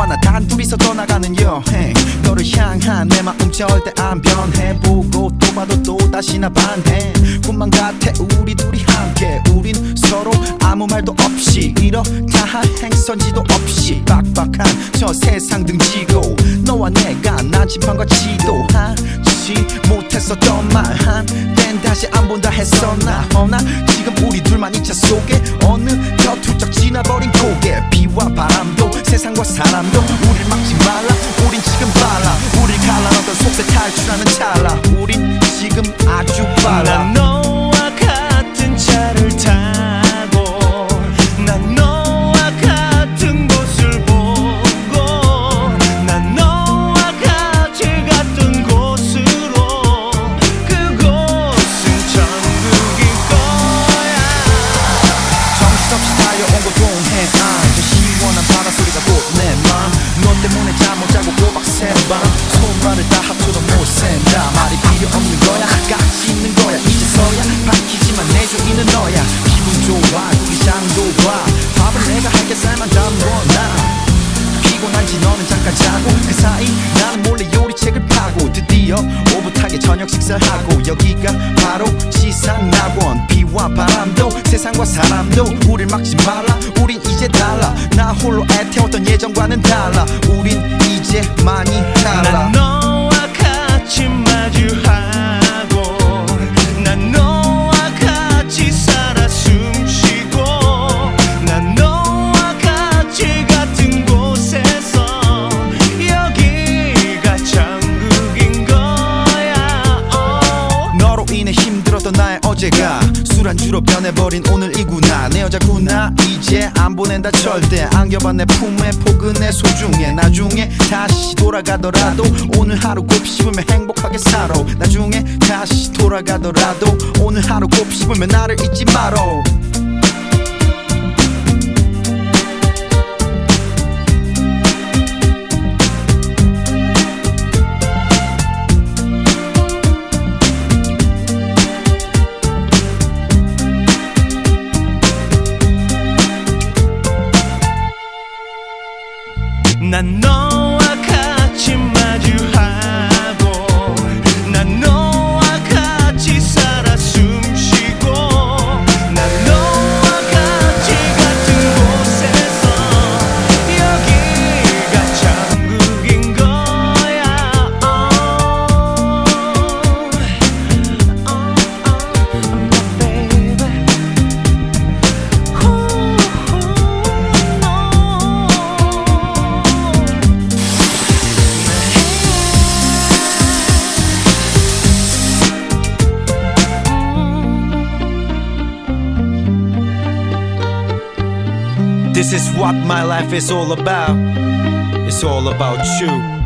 나 단둘이서 떠나가는 여행 너를 향한 내 마음 절대 안 변해 보고 또 봐도 또 다시 나 반해 꿈만 같아 우리 둘이 함께 우린 서로 아무 말도 없이 이렇다 할 행선지도 없이 빡빡한 저 세상 등지고 너와 내가 난침반과 지도하지 못했었던 말 한땐 다시 안 본다 했었나 허나 지금 우리 둘만 이 차 속에 어느덧 훌쩍 지나버린 고개 비와 바람도 세상과 사람도 우릴 막지 말라 우린 지금 빨라 우릴 갈라놓던 속세 탈출하는 찰나 우린 지금 아주 빨라 난 너와 같은 차를 타고 난 너와 같은 곳을 보고 난 너와 같이 갔던 곳으로 그곳은 천국일 거야 정신없이 달려온 곳 동해 저 시원한 바닷소리가 곧 내 맘 너 때문에 잠 못 자고 꼬박 새밤 손발을 다 합쳐도 못 샌다 말이 필요 없는 거야 같이 있는 거야 이제서야 밝히지만 내 주인은 너야 기분 좋아 우리 장도 봐 밥은 내가 할게 쌀만 담궈놔 피곤한지 너는 잠깐 자고 그 사이 나는 몰래 요리책을 파고 드디어 오붓하게 저녁 식사를 하고 여기가 바로 지상낙원 비와 바람도 세상과 사람도 우릴 막지 말라 우린 이제 달라 나 홀로 애태웠던 예전과는 달라 우린 이제 많이 달라 난 너와 같이 마주하고 난 너와 같이 살아 숨쉬고 난 너와 같이 같은 곳에서 여기가 천국인 거야 너로 인해 힘들었던 나의 어제가 술안주로 변해버린 오늘이구나 내 여자구나 이제 안 보낸다 절대 안겨봐 내 품에 포근해 소중해 나중에 다시 돌아가더라도 오늘 하루 곱씹으면 행복하게 살아 나중에 다시 돌아가더라도 오늘 하루 곱씹으면 나를 잊지 말어 난 너와 같이 마주하고 난 너와 같이 살아 숨쉬고 난 너와 같이 같은 곳에서 여기가 천국인 거야 my baby This is what my life is all about. It's all about you.